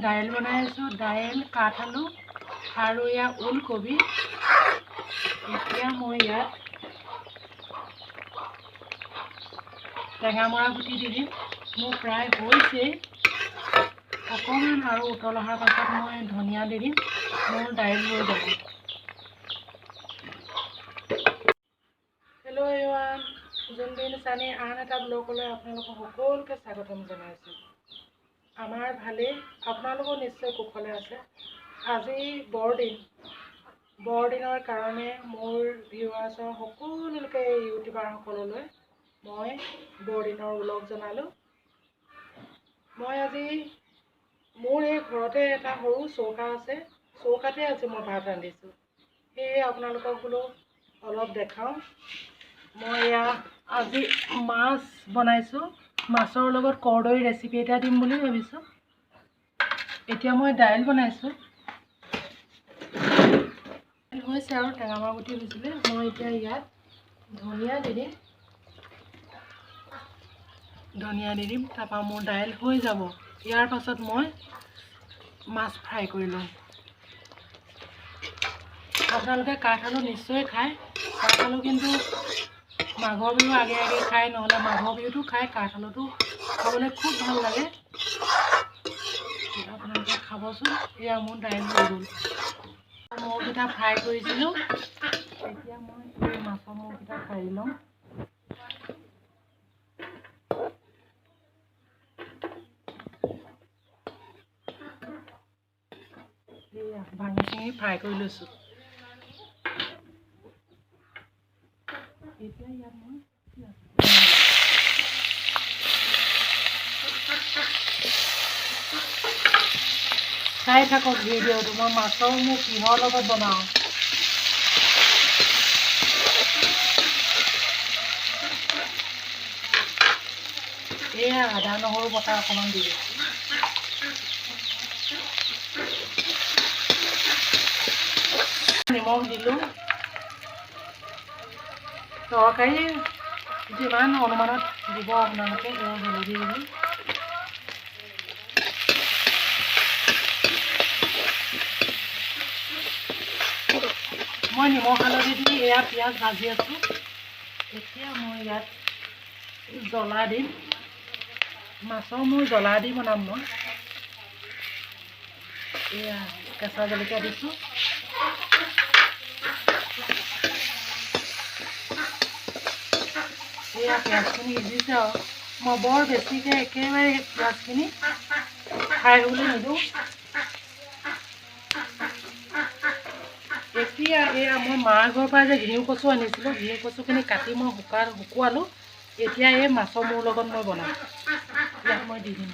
দাইল বনাই আছোঁ। দাইল, কাঠ আলু আৰু এয়া ওলকবি। এতিয়া মই ইয়াত টেঙামৰা গুটি দি দিম। মোৰ প্ৰায় হৈছেই, অকণমান আৰু উতল অহাৰ পাছত মই ধনিয়া দি দিম। মোৰ দাইল হৈ যাব। হেল্ল' এভৰিৱান, জোনবিন চানি আন এটা ব্লগলৈ আপোনালোকক সকলোকে স্বাগতম জনাইছোঁ। আমাৰ ভালেই, আপোনালোকৰ নিশ্চয় কুশলে আছে। আজি বৰদিনৰ কাৰণে মোৰ ভিউৱাৰ্ছৰ সকলোকে ইউটিউবাৰসকললৈ মই বৰদিনৰ ব্লগ জনালোঁ। মই আজি মোৰ এই ঘৰতে এটা সৰু চৌকা আছে, চৌকাতে আজি মই ভাত ৰান্ধিছোঁ। সেয়ে আপোনালোকক বোলো অলপ দেখাওঁ। মই এয়া আজি মাছ বনাইছোঁ। মাছৰ লগত কৰদৈ ৰেচিপি এটা দিম বুলি ভাবিছোঁ। এতিয়া মই দাইল বনাইছোঁ। দাইল হৈছে আৰু টেঙামৰা গুটি হৈছিলে। মই এতিয়া ইয়াত ধনিয়া দি দিম। তাৰপৰা মোৰ দাইল হৈ যাব। ইয়াৰ পাছত মই মাছ ফ্ৰাই কৰি লওঁ। আপোনালোকে কাঠআলু নিশ্চয় খায়। কাঠআলু কিন্তু মাঘৰ বিহু আগে আগে খায়, নহ'লে মাঘৰ বিহুতো খায়। কাঠআলুটো খাবলৈ খুব ভাল লাগে। আপোনালোকে খাবচোন। এয়া মোৰ দাইল হৈ গ'ল। মূৰকেইটা ফ্ৰাই কৰিছিলোঁ। এতিয়া মই এই মাছৰ মূৰকেইটা কাঢ়ি লওঁ। এয়া ভাঙি চিঙি ফ্ৰাই কৰি লৈছোঁ। এতিয়া ইয়াত মই চাই থাকক ভিডিঅ'টো। মই মাছৰ মোৰ কিহৰ লগত বনাওঁ। এয়া আদা নহৰু বটা অকণমান দি দিছোঁ। নিমখ দিলোঁ। তৰকাৰী যিমান অনুমানত দিব আপোনালোকে। এয়া হালধি দিলোঁ। মই নিমখ হালধি দি এয়া পিঁয়াজ ভাজি আছোঁ। এতিয়া মই ইয়াত জ্বলা দিম। মাছৰ মোৰ জ্বলা দি বনাম মই। এয়া কেঁচা জলকীয়া দিছোঁ। এয়া পিঁয়াজখিনি সিজিছে আৰু মই বৰ বেছিকৈ একেবাৰে পিঁয়াজখিনি ফ্ৰাই হ'বলৈ নিদিওঁ। এতিয়া এয়া মই মাৰ ঘৰৰ পৰা যে ঘিউ কচু আনিছিলোঁ, ঘিউ কচুখিনি কাটি মই শুকুৱালোঁ। এতিয়া এই মাছৰ মূৰ লগত মই বনাম। ইয়াত মই দি দিম।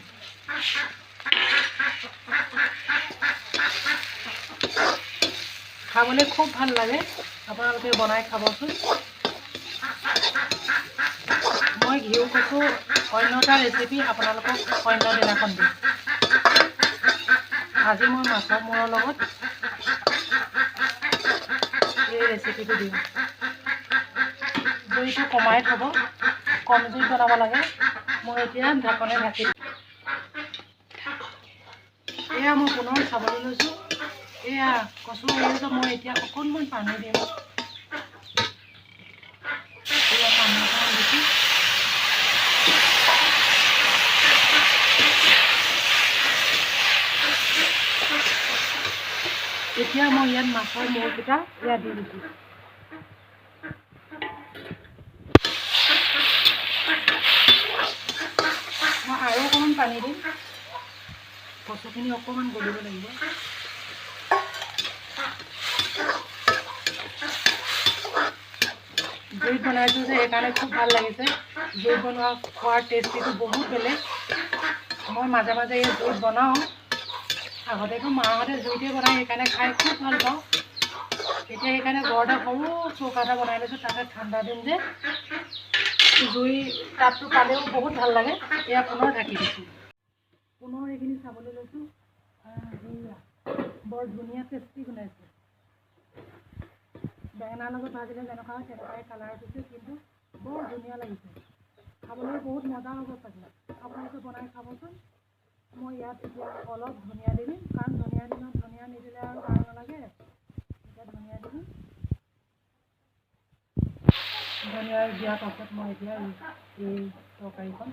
খাবলৈ খুব ভাল লাগে। আপোনালোকে বনাই খাবচোন। মই ঘিউ কচু অন্য এটা ৰেচিপি আপোনালোকক অন্য দিনাখন দিম। আজি মই মাছৰ মূৰৰ লগত এই ৰেচিপিটো দিম। জুইটো কমাই থ'ব, কম জুইত বনাব লাগে। মই এতিয়া ঢাকনে ঢাকি দিম। এয়া মই পুনৰ চাবলৈ লৈছোঁ। এয়া কচু হেৰিটো মই এতিয়া অকণমান পানী দিম। এয়া পানী অকণমান দিছোঁ। এতিয়া মই ইয়াত মাছৰ মূৰকেইটা ইয়াত দি দিছোঁ। মই আৰু অকণমান পানী দিম। কচুখিনি অকণমান গলিব লাগিব। জুইত বনাইছোঁ যে সেইকাৰণে খুব ভাল লাগিছে। জুইত বনোৱা খোৱাৰ টেষ্টিটো বহুত বেলেগ। মই মাজে মাজে এই জুইত বনাওঁ। আগতেতো মাহঁতে জুইতে বনাই, সেইকাৰণে খাই খুব ভাল পাওঁ। এতিয়া সেইকাৰণে ঘৰতে সৰু চৌকা এটা বনাই লৈছোঁ। তাতে ঠাণ্ডা দিন যে জুই তাপটো পালেও বহুত ভাল লাগে। এয়া পুনৰ ঢাকি দিছোঁ। পুনৰ এইখিনি চাবলৈ লৈছোঁ। বৰ ধুনীয়া টেষ্টি বনাইছে। বেঙেনাৰ লগত ভাজিলে যেনেকুৱা হয় তেনেকুৱাই কালাৰ দিছে, কিন্তু বৰ ধুনীয়া লাগিছে। খাবলৈ বহুত মজা হ'ব চাগে। আপোনালোকে বনাই খাবচোন। মই ইয়াত এতিয়া অলপ ধনিয়া দি দিম, কাৰণ ধনিয়া দিনত ধনিয়া নিদিলে আৰু ভাল নালাগে। এতিয়া ধনিয়া দিম। ধনিয়া দিয়াৰ পাছত মই এতিয়া এই তৰকাৰীখন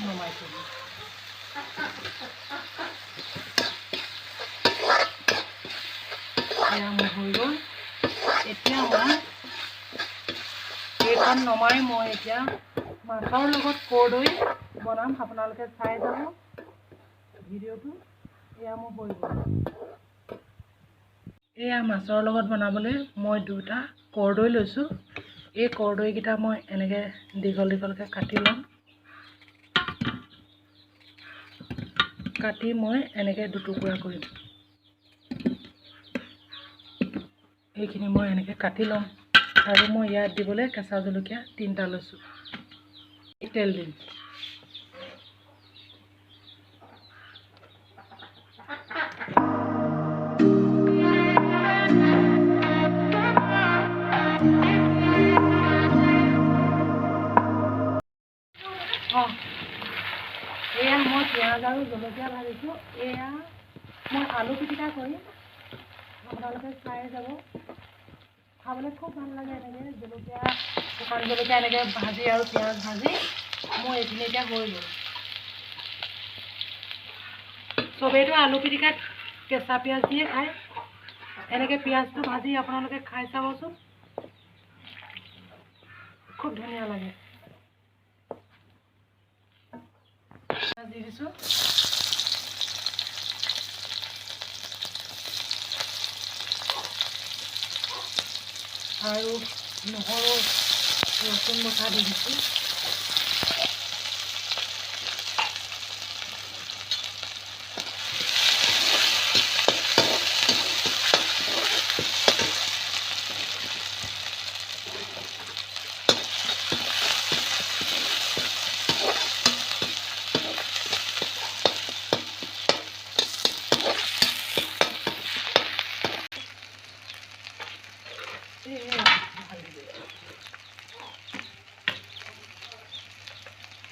নমাই থৈ দিম। এয়া মোৰ হৈ গ'ল। এতিয়া মই এইখন নমাই মই এতিয়া মাছৰ লগত কৰ্দৈ বনাম। আপোনালোকে চাই যাব ভিডিঅ'টো। এয়া মোৰ হৈ গ'ল। এয়া মাছৰ লগত বনাবলৈ মই 2টা কৰ্দৈ লৈছোঁ। এই কৰ্দৈকেইটা মই এনেকৈ দীঘল দীঘলকৈ কাটি ল'ম। কাটি মই এনেকৈ দুটুকুৰা কৰিম। এইখিনি মই এনেকৈ কাটি ল'ম। আৰু মই ইয়াত দিবলৈ কেঁচা জলকীয়া 3টা লৈছোঁ। তেল দিম। এয়া মই পিঁয়াজ আৰু জলকীয়া ভাজিছোঁ। এয়া মই আলু পিটিকা কৰিম। আপোনালোকে চাই যাব। খাবলৈ খুব ভাল লাগে এনেকৈ জলকীয়া, শুকান জলকীয়া এনেকৈ ভাজি আৰু পিঁয়াজ ভাজি। মোৰ এইখিনি এতিয়া হৈ গ'ল। চবেইটো আলু পিটিকাত কেঁচা পিঁয়াজ দিয়ে খায়। এনেকৈ পিঁয়াজটো ভাজি আপোনালোকে খাই চাবচোন, খুব ধুনীয়া লাগে। দি দিছোঁ। আৰু নহৰু ৰচুন বটা দি দিছোঁ।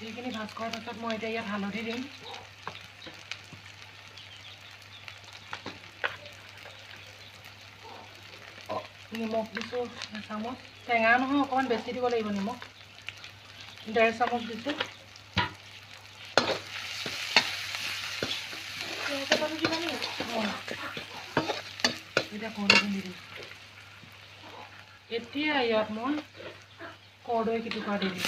এইখিনি ভাজ কৰাৰ পাছত মই এতিয়া ইয়াত হালধি দিম। নিমখ দিছোঁ 1 চামুচ। টেঙা নহয়, অকণমান বেছি দিব লাগিব নিমখ। 1.5 চামুচ দিছোঁ। এতিয়া কৰ্দৈখিনি দি দিম। এতিয়া ইয়াত মই কৰ্দৈ কেইটুকুৰা দি দিম।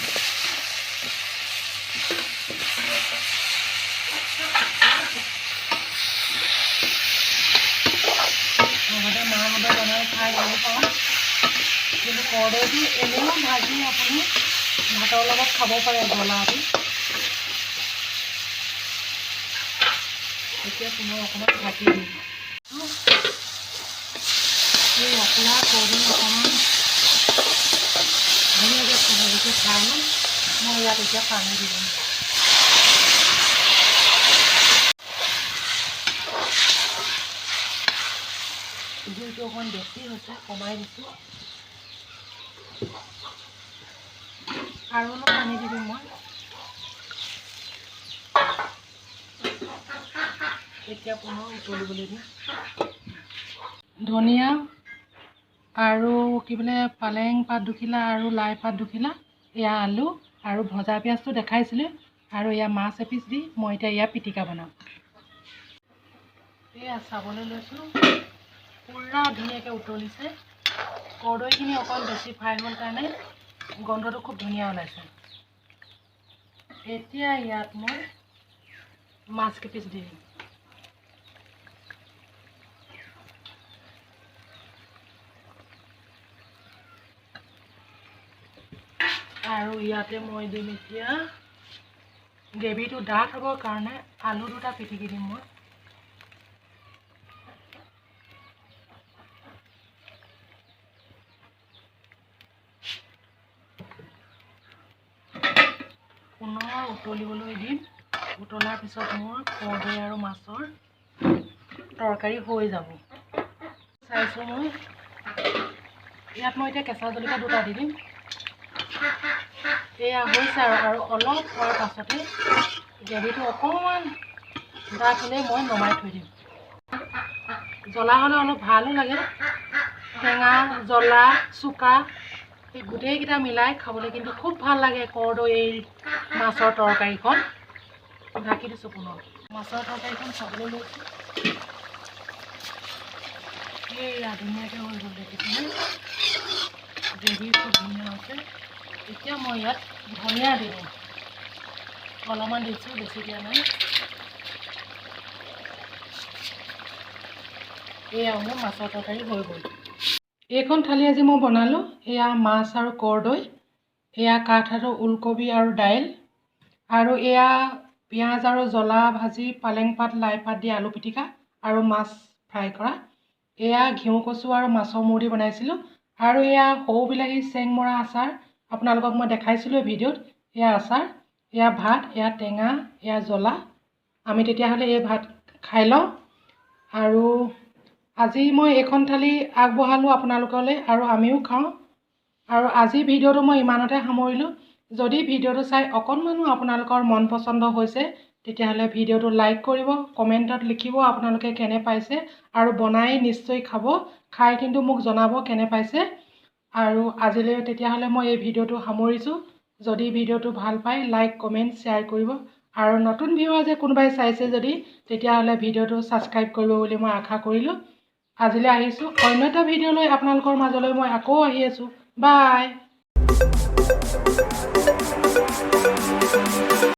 লগতে মাহঁতে বনাই খাই ভাল পাওঁ। কিন্তু কৰ্দৈটো এনেও ভাজি আপুনি ভাতৰ লগত খাব পাৰে জ্বলা দি। এতিয়া পুনৰ অকণমান ঢাকি দিম। এই অকলা কৰ্দৈ অকণমান ধুনীয়াকৈ ভালকৈ খাই মই ইয়াত এতিয়া পানী দি দিম। জুইটো অকণমান বেছি হৈছে, কমাই দিছোঁ। আৰু অলপ পানী দি দিম মই। এতিয়া পুনৰ উতলিবলৈ দিম। ধনিয়া আৰু পালেং পাত 2 খিলা আৰু লাই পাত 2 খিলা, এয়া আলু আৰু ভজা পিঁয়াজটো দেখাইছিলোঁ, আৰু এয়া মাছ এপিচ দি মই এতিয়া এয়া পিটিকা বনাম। এয়া চাবলৈ লৈছোঁ, পুৰা ধুনীয়াকৈ উতলিছে। কৰ্দৈখিনি অকণ বেছি ফ্ৰাই হ'ল কাৰণে গন্ধটো খুব ধুনীয়া ওলাইছে। এতিয়া ইয়াত মই মাছ কেইপিচ দি দিম। আৰু ইয়াতে মই দিম এতিয়া গ্ৰেভিটো ডাঠ হ'বৰ কাৰণে আলু 2টা পিটিকি দিম মই। পুনৰ উতলিবলৈ দিম। উতলাৰ পিছত মোৰ কৰ্দৈ আৰু মাছৰ তৰকাৰী হৈ যাব। চাইছোঁ মই ইয়াত মই এতিয়া কেঁচা জলকীয়া 2টা দি দিম। এয়া হৈছে আৰু অলপ হোৱাৰ পাছতে গ্ৰেভিটো অকণমান ডাঠ হ'লে মই নমাই থৈ দিম। জ্বলা হ'লে অলপ ভালো লাগে, টেঙা জ্বলা চোকা এই গোটেইকেইটা মিলাই খাবলৈ কিন্তু খুব ভাল লাগে কৰ্দৈ এই মাছৰ তৰকাৰীখন। ঢাকি দিছোঁ পুনৰ। মাছৰ তৰকাৰীখন খাবলৈ লৈছোঁ। এইয়া ধুনীয়াকৈ হৈ গ'ল দেখিছেনে? গ্ৰেভি খুব ধুনীয়া হৈছে। এতিয়া মই ইয়াত ধনিয়া দিওঁ, অলপমান দিছোঁ, বেছি দিয়া নাই। এয়া মোৰ মাছৰ তৰকাৰী হৈ গ'ল। এইখন থালি আজি মই বনালোঁ। এয়া মাছ আৰু কৰ্দৈ, এয়া কাঠআলু ওলকবি আৰু দাইল, আৰু এয়া পিঁয়াজ আৰু জ্বলা ভাজি পালেং পাত লাই পাত দি আলু পিটিকা আৰু মাছ ফ্ৰাই কৰা। এয়া ঘিউ কচু আৰু মাছৰ মূৰ দি বনাইছিলোঁ। আৰু এয়া সৰু বিলাহী চেংমৰা আচাৰ, আপোনালোকক মই দেখাইছিলোঁ ভিডিঅ'ত। এয়া আচাৰ, এয়া ভাত, এয়া টেঙা, এয়া জ্বলা। আমি তেতিয়াহ'লে এই ভাত খাই লওঁ। আৰু আজি মই এইখন থালি আগবঢ়ালোঁ আপোনালোকলৈ, আৰু আমিও খাওঁ। আৰু আজি ভিডিঅ'টো মই ইমানতে সামৰিলোঁ। যদি ভিডিঅ'টো চাই অকণমানো আপোনালোকৰ মন পচন্দ হৈছে, তেতিয়াহ'লে ভিডিঅ'টো লাইক কৰিব, কমেণ্টত লিখিব আপোনালোকে কেনে পাইছে, আৰু বনাই নিশ্চয় খাব। খাই কিন্তু মোক জনাব কেনে পাইছে। আৰু আজিলৈ তেতিয়াহ'লে মই এই ভিডিঅ'টো সামৰিছোঁ। যদি ভিডিঅ'টো ভাল পায় লাইক কমেণ্ট শ্বেয়াৰ কৰিব, আৰু নতুন ভিডিঅ' যে কোনোবাই চাইছে যদি তেতিয়াহ'লে ভিডিঅ'টো ছাবস্ক্ৰাইব কৰিব বুলি মই আশা কৰিলোঁ। আজিলৈ আহিছোঁ। অন্য এটা ভিডিঅ'লৈ আপোনালোকৰ মাজলৈ মই আকৌ আহি আছোঁ। বাই।